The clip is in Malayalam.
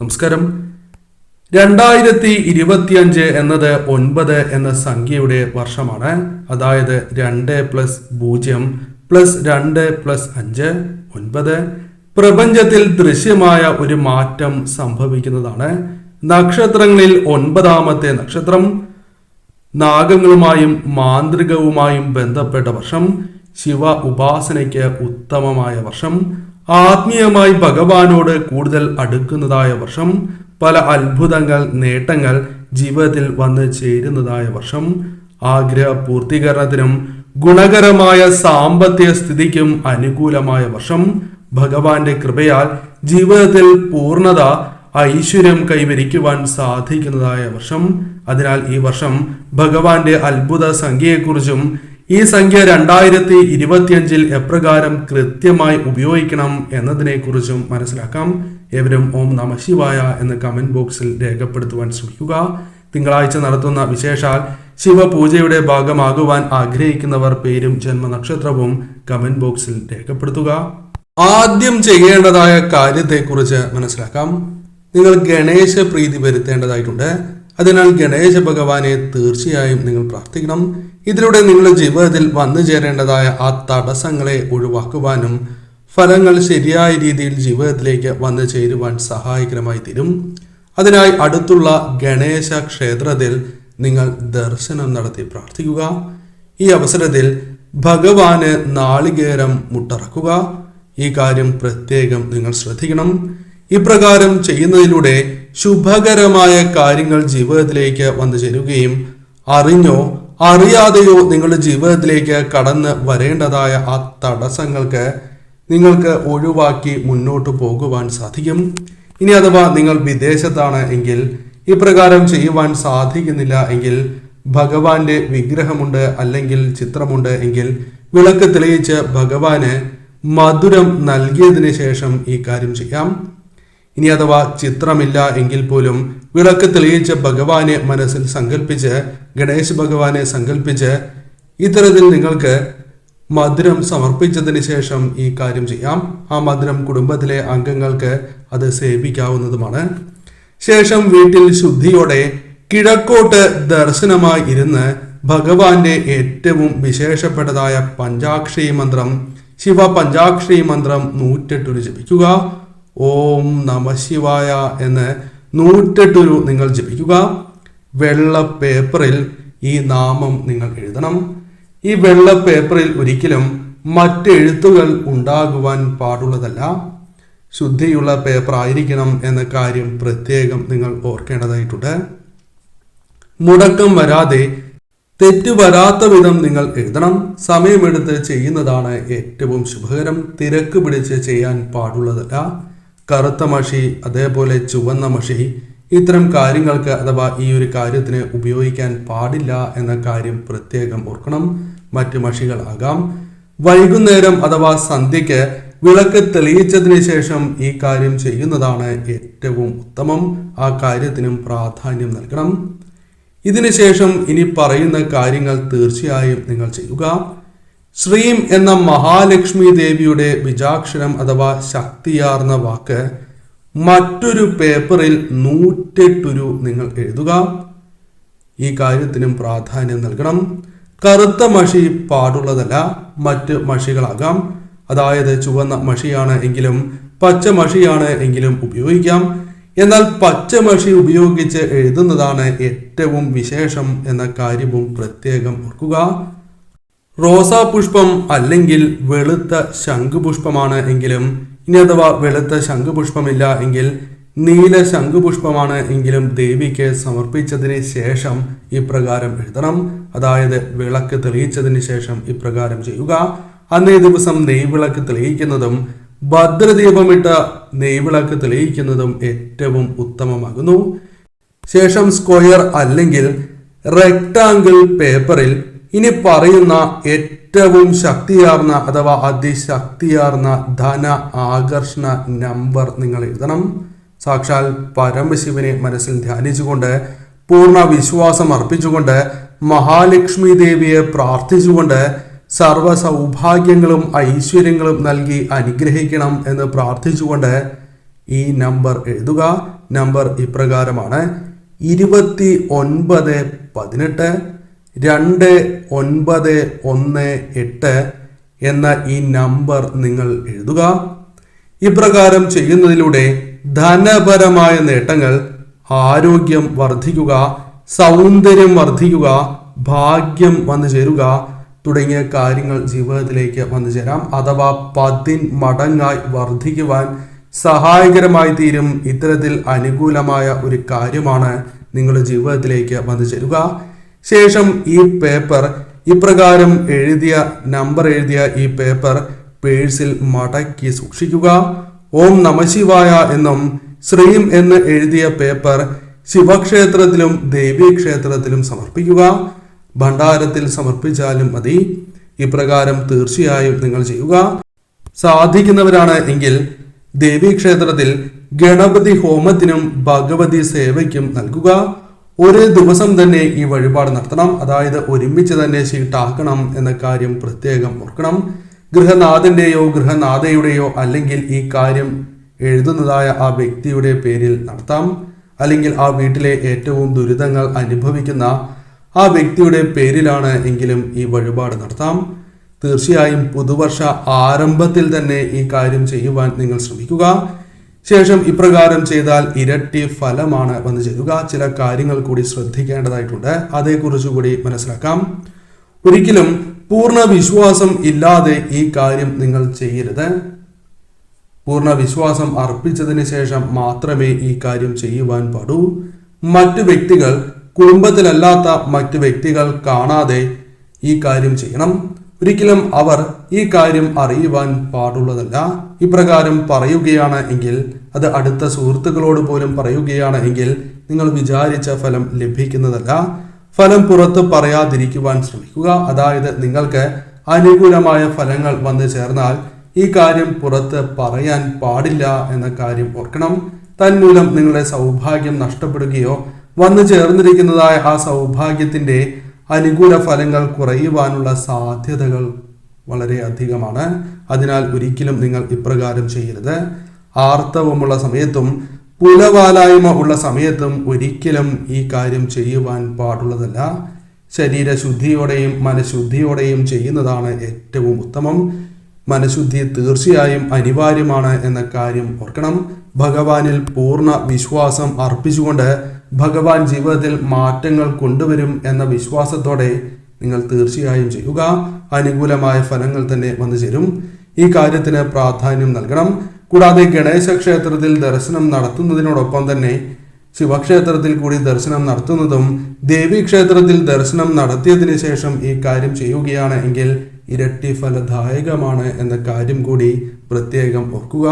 നമസ്കാരം. 2025 എന്നത് 9 എന്ന സംഖ്യയുടെ വർഷമാണ്. അതായത് 2+0+2+5 9. പ്രപഞ്ചത്തിൽ ദൃശ്യമായ ഒരു മാറ്റം സംഭവിക്കുന്നതാണ്. നക്ഷത്രങ്ങളിൽ 9ാമത്തെ നക്ഷത്രം നാഗങ്ങളുമായും മാന്ത്രികവുമായും ബന്ധപ്പെട്ട വർഷം. ശിവ ഉപാസനയ്ക്ക് ഉത്തമമായ വർഷം. ആത്മീയമായി ഭഗവാനോട് കൂടുതൽ അടുക്കുന്നതായ വർഷം. പല അത്ഭുതങ്ങൾ, നേട്ടങ്ങൾ ജീവിതത്തിൽ വന്ന് ചേരുന്നതായ വർഷം. ആഗ്രഹ പൂർത്തീകരണത്തിനും ഗുണകരമായ സാമ്പത്തിക സ്ഥിതിക്കും അനുകൂലമായ വർഷം. ഭഗവാന്റെ കൃപയാൽ ജീവിതത്തിൽ പൂർണ്ണത, ഐശ്വര്യം കൈവരിക്കുവാൻ സാധിക്കുന്നതായ വർഷം. അതിനാൽ ഈ വർഷം ഭഗവാന്റെ അത്ഭുത സംഖ്യയെക്കുറിച്ചും ഈ സംഖ്യ 2025 എപ്രകാരം കൃത്യമായി ഉപയോഗിക്കണം എന്നതിനെക്കുറിച്ചും മനസ്സിലാക്കാം. ഏവരും ഓം നമ ശിവായ എന്ന് കമന്റ് ബോക്സിൽ രേഖപ്പെടുത്തുവാൻ ശ്രമിക്കുക. തിങ്കളാഴ്ച നടത്തുന്ന വിശേഷാൽ ശിവപൂജയുടെ ഭാഗമാകുവാൻ ആഗ്രഹിക്കുന്നവർ പേരും ജന്മനക്ഷത്രവും കമന്റ് ബോക്സിൽ രേഖപ്പെടുത്തുക. ആദ്യം ചെയ്യേണ്ടതായ കാര്യത്തെക്കുറിച്ച് മനസ്സിലാക്കാം. നിങ്ങൾ ഗണേശ പ്രീതി വരുത്തേണ്ടതായിട്ടുണ്ട്. അതിനാൽ ഗണേശ ഭഗവാനെ തീർച്ചയായും നിങ്ങൾ പ്രാർത്ഥിക്കണം. ഇതിലൂടെ നിങ്ങളുടെ ജീവിതത്തിൽ വന്നു ചേരേണ്ടതായ ആ തടസ്സങ്ങളെ ഒഴിവാക്കുവാനും ഫലങ്ങൾ ശരിയായ രീതിയിൽ ജീവിതത്തിലേക്ക് വന്നു ചേരുവാൻ സഹായകരമായി തീരും. അതിനായി അടുത്തുള്ള ഗണേശ ക്ഷേത്രത്തിൽ നിങ്ങൾ ദർശനം നടത്തി പ്രാർത്ഥിക്കുക. ഈ അവസരത്തിൽ ഭഗവാന് നാളികേരം മുട്ടറക്കുക. ഈ കാര്യം പ്രത്യേകം നിങ്ങൾ ശ്രദ്ധിക്കണം. ഇപ്രകാരം ചെയ്യുന്നതിലൂടെ ശുഭകരമായ കാര്യങ്ങൾ ജീവിതത്തിലേക്ക് വന്നു ചേരുകയും അറിഞ്ഞോ അറിയാതെയോ നിങ്ങളുടെ ജീവിതത്തിലേക്ക് കടന്ന് വരേണ്ടതായ ആ തടസ്സങ്ങൾക്ക് നിങ്ങൾക്ക് ഒഴിവാക്കി മുന്നോട്ട് പോകുവാൻ സാധിക്കും. ഇനി അഥവാ നിങ്ങൾ വിദേശത്താണ് എങ്കിൽ, ഇപ്രകാരം ചെയ്യുവാൻ സാധിക്കുന്നില്ല എങ്കിൽ, ഭഗവാന്റെ വിഗ്രഹമുണ്ട് അല്ലെങ്കിൽ ചിത്രമുണ്ട് എങ്കിൽ വിളക്ക് തെളിയിച്ച് ഭഗവാന് മധുരം നൽകിയതിനു ശേഷം ഈ കാര്യം ചെയ്യാം. ഇനി അഥവാ ചിത്രമില്ല എങ്കിൽ പോലും വിളക്ക് തെളിയിച്ച് ഭഗവാനെ മനസ്സിൽ സങ്കല്പിച്ച്, ഗണേശ് ഭഗവാനെ സങ്കല്പിച്ച് ഇത്തരത്തിൽ നിങ്ങൾക്ക് മധുരം സമർപ്പിച്ചതിന് ശേഷം ഈ കാര്യം ചെയ്യാം. ആ മധുരം കുടുംബത്തിലെ അംഗങ്ങൾക്ക് അത് സേവിക്കാവുന്നതുമാണ്. ശേഷം വീട്ടിൽ ശുദ്ധിയോടെ കിഴക്കോട്ട് ദർശനമായി ഇരുന്ന് ഭഗവാന്റെ ഏറ്റവും വിശേഷപ്പെട്ടതായ പഞ്ചാക്ഷരി മന്ത്രം, ശിവ പഞ്ചാക്ഷരി മന്ത്രം 108 ജപിക്കുക. ഓം നമ ശിവായ എന്ന് 108 നിങ്ങൾ ജപിക്കുക. വെള്ള പേപ്പറിൽ ഈ നാമം നിങ്ങൾ എഴുതണം. ഈ വെള്ള പേപ്പറിൽ ഒരിക്കലും മറ്റെഴുത്തുകൾ ഉണ്ടാകുവാൻ പാടുള്ളതല്ല. ശുദ്ധിയുള്ള പേപ്പർ ആയിരിക്കണം എന്ന കാര്യം പ്രത്യേകം നിങ്ങൾ ഓർക്കേണ്ടതായിട്ടുണ്ട്. മുടക്കം വരാതെ, തെറ്റ് വരാത്ത വിധം നിങ്ങൾ എഴുതണം. സമയമെടുത്ത് ചെയ്യുന്നതാണ് ഏറ്റവും ശുഭകരം. തിരക്ക് പിടിച്ച് ചെയ്യാൻ പാടുള്ളതല്ല. കറുത്ത മഷി, അതേപോലെ ചുവന്ന മഷി, ഇത്തരം കാര്യങ്ങൾക്ക് അഥവാ ഈ ഒരു കാര്യത്തിന് ഉപയോഗിക്കാൻ പാടില്ല എന്ന കാര്യം പ്രത്യേകം ഓർക്കണം. മറ്റു മഷികൾ ആകാം. വൈകുന്നേരം അഥവാ സന്ധ്യയ്ക്ക് വിളക്ക് തെളിയിച്ചതിന് ശേഷം ഈ കാര്യം ചെയ്യുന്നതാണ് ഏറ്റവും ഉത്തമം. ആ കാര്യത്തിനും പ്രാധാന്യം നൽകണം. ഇതിനുശേഷം ഇനി പറയുന്ന കാര്യങ്ങൾ തീർച്ചയായും നിങ്ങൾ ചെയ്യുക. ശ്രീം എന്ന മഹാലക്ഷ്മി ദേവിയുടെ ബീജാക്ഷരം അഥവാ ശക്തിയാർന്ന വാക്ക് മറ്റൊരു പേപ്പറിൽ 108 നിങ്ങൾ എഴുതുക. ഈ കാര്യത്തിനും പ്രാധാന്യം നൽകണം. കറുത്ത മഷി പാടുള്ളതല്ല. മറ്റ് മഷികളാകാം. അതായത് ചുവന്ന മഷിയാണ് എങ്കിലും പച്ച മഷിയാണ് എങ്കിലും ഉപയോഗിക്കാം. എന്നാൽ പച്ച മഷി ഉപയോഗിച്ച് എഴുതുന്നതാണ് ഏറ്റവും വിശേഷം എന്ന കാര്യവും പ്രത്യേകം ഓർക്കുക. റോസാപുഷ്പം അല്ലെങ്കിൽ വെളുത്ത ശംഖുപുഷ്പമാണ് എങ്കിലും, ഇനി അഥവാ വെളുത്ത ശംഖുപുഷ്പമില്ല എങ്കിൽ നീല ശംഖുപുഷ്പമാണ് എങ്കിലും ദേവിക്ക് സമർപ്പിച്ചതിന് ശേഷം ഇപ്രകാരം എഴുതണം. അതായത് വിളക്ക് തെളിയിച്ചതിന് ശേഷം ഇപ്രകാരം ചെയ്യുക. അന്നേ ദിവസം നെയ്വിളക്ക് തെളിയിക്കുന്നതും ഭദ്രദീപമിട്ട നെയ്വിളക്ക് തെളിയിക്കുന്നതും ഏറ്റവും ഉത്തമമാകുന്നു. ശേഷം സ്ക്വയർ അല്ലെങ്കിൽ റെക്ടാങ്കിൾ പേപ്പറിൽ ഇനി പറയുന്ന ഏറ്റവും ശക്തിയാർന്ന അഥവാ അതിശക്തിയാർന്ന ധന ആകർഷണ നമ്പർ നിങ്ങൾ എഴുതണം. സാക്ഷാൽ പരമശിവനെ മനസ്സിൽ ധ്യാനിച്ചുകൊണ്ട്, പൂർണ്ണ വിശ്വാസം അർപ്പിച്ചുകൊണ്ട്, മഹാലക്ഷ്മി ദേവിയെ പ്രാർത്ഥിച്ചുകൊണ്ട് സർവ സൗഭാഗ്യങ്ങളും ഐശ്വര്യങ്ങളും നൽകി അനുഗ്രഹിക്കണം എന്ന് പ്രാർത്ഥിച്ചുകൊണ്ട് ഈ നമ്പർ എഴുതുക. നമ്പർ ഇപ്രകാരമാണ് 2918 2918 എന്ന ഈ നമ്പർ നിങ്ങൾ എഴുതുക. ഇപ്രകാരം ചെയ്യുന്നതിലൂടെ ധനപരമായ നേട്ടങ്ങൾ, ആരോഗ്യം വർദ്ധിക്കുക, സൗന്ദര്യം വർദ്ധിക്കുക, ഭാഗ്യം വന്നു ചേരുക തുടങ്ങിയ കാര്യങ്ങൾ ജീവിതത്തിലേക്ക് വന്നു ചേരാം. അഥവാ 10 മടങ്ങായി വർദ്ധിക്കുവാൻ സഹായകരമായി തീരും. ഇത്തരത്തിൽ അനുകൂലമായ ഒരു കാര്യമാണ് നിങ്ങളുടെ ജീവിതത്തിലേക്ക് വന്നു ചേരുക. ശേഷം ഈ പേപ്പർ ഇപ്രകാരം നമ്പർ എഴുതിയ ഈ പേപ്പർ പേഴ്സിൽ മടക്കി സൂക്ഷിക്കുക. ഓം നമഃശിവായ എന്നും ശ്രീം എന്ന് എഴുതിയ പേപ്പർ ശിവക്ഷേത്രത്തിലും ദേവീക്ഷേത്രത്തിലും സമർപ്പിക്കുക. ഭണ്ഡാരത്തിൽ സമർപ്പിച്ചാലും മതി. ഇപ്രകാരം തീർച്ചയായും നിങ്ങൾ ചെയ്യുക. സാധിക്കുന്നവരാണ് എങ്കിൽ ദേവീക്ഷേത്രത്തിൽ ഗണപതി ഹോമത്തിനും ഭഗവതി സേവയ്ക്കും നൽകുക. ഒരേ ദിവസം തന്നെ ഈ വഴിപാട് നടത്തണം. അതായത് ഒരുമിച്ച് തന്നെ ചീട്ടാക്കണം എന്ന കാര്യം പ്രത്യേകം ഓർക്കണം. ഗൃഹനാഥന്റെയോ ഗൃഹനാഥയുടെയോ അല്ലെങ്കിൽ ഈ കാര്യം എഴുതുന്നതായ ആ വ്യക്തിയുടെ പേരിൽ നടത്താം. അല്ലെങ്കിൽ ആ വീട്ടിലെ ഏറ്റവും ദുരിതങ്ങൾ അനുഭവിക്കുന്ന ആ വ്യക്തിയുടെ പേരിലാണ് എങ്കിലും ഈ വഴിപാട് നടത്താം. തീർച്ചയായും പുതുവർഷ ആരംഭത്തിൽ തന്നെ ഈ കാര്യം ചെയ്യുവാൻ നിങ്ങൾ ശ്രമിക്കുക. ശേഷം ഇപ്രകാരം ചെയ്താൽ ഇരട്ടി ഫലമാണ് വന്നു ചേരുക. ചില കാര്യങ്ങൾ കൂടി ശ്രദ്ധിക്കേണ്ടതായിട്ടുണ്ട്. അതേക്കുറിച്ച് കൂടി മനസ്സിലാക്കാം. ഒരിക്കലും പൂർണ്ണ വിശ്വാസം ഇല്ലാതെ ഈ കാര്യം നിങ്ങൾ ചെയ്യരുത്. പൂർണ്ണ വിശ്വാസം അർപ്പിച്ചതിന് ശേഷം മാത്രമേ ഈ കാര്യം ചെയ്യുവാൻ പാടൂ. മറ്റു വ്യക്തികൾ, കുടുംബത്തിലല്ലാത്ത മറ്റു വ്യക്തികൾ കാണാതെ ഈ കാര്യം ചെയ്യണം. ഒരിക്കലും അവർ ഈ കാര്യം അറിയുവാൻ പാടുള്ളതല്ല. ഇപ്രകാരം പറയുകയാണ് എങ്കിൽ, അത് അടുത്ത സുഹൃത്തുക്കളോട് പോലും പറയുകയാണ് എങ്കിൽ നിങ്ങൾ വിചാരിച്ച ഫലം ലഭിക്കുന്നതല്ല. ഫലം പുറത്ത് പറയാതിരിക്കുവാൻ ശ്രമിക്കുക. അതായത് നിങ്ങൾക്ക് അനുകൂലമായ ഫലങ്ങൾ വന്നു ചേർന്നാൽ ഈ കാര്യം പുറത്ത് പറയാൻ പാടില്ല എന്ന കാര്യം ഓർക്കണം. തന്മൂലം നിങ്ങളുടെ സൗഭാഗ്യം നഷ്ടപ്പെടുകയോ വന്നു ചേർന്നിരിക്കുന്നതായ ആ സൗഭാഗ്യത്തിന്റെ അനുകൂല ഫലങ്ങൾ കുറയുവാനുള്ള സാധ്യതകൾ വളരെ അധികമാണ്. അതിനാൽ ഒരിക്കലും നിങ്ങൾ ഇപ്രകാരം ചെയ്യരുത്. ആർത്തവമുള്ള സമയത്തും പുലവാലായ്മ ഉള്ള സമയത്തും ഒരിക്കലും ഈ കാര്യം ചെയ്യുവാൻ പാടുള്ളതല്ല. ശരീരശുദ്ധിയോടെയും മനഃശുദ്ധിയോടെയും ചെയ്യുന്നതാണ് ഏറ്റവും ഉത്തമം. മനഃശുദ്ധി തീർച്ചയായും അനിവാര്യമാണ് എന്ന കാര്യം ഓർക്കണം. ഭഗവാനിൽ പൂർണ്ണ വിശ്വാസം അർപ്പിച്ചുകൊണ്ട് ഭഗവാൻ ജീവിതത്തിൽ മാറ്റങ്ങൾ കൊണ്ടുവരും എന്ന വിശ്വാസത്തോടെ നിങ്ങൾ തീർച്ചയായും ചെയ്യുക. അനുകൂലമായ ഫലങ്ങൾ തന്നെ വന്നു ചേരും. ഈ കാര്യത്തിന് പ്രാധാന്യം നൽകണം. കൂടാതെ ഗണേശ ക്ഷേത്രത്തിൽ ദർശനം നടത്തുന്നതിനോടൊപ്പം തന്നെ ശിവക്ഷേത്രത്തിൽ കൂടി ദർശനം നടത്തുന്നതും ദേവീക്ഷേത്രത്തിൽ ദർശനം നടത്തിയതിനു ശേഷം ഈ കാര്യം ചെയ്യുകയാണ് എങ്കിൽ ഇരട്ടി ഫലദായകമാണ് എന്ന കാര്യം കൂടി പ്രത്യേകം ഓർക്കുക.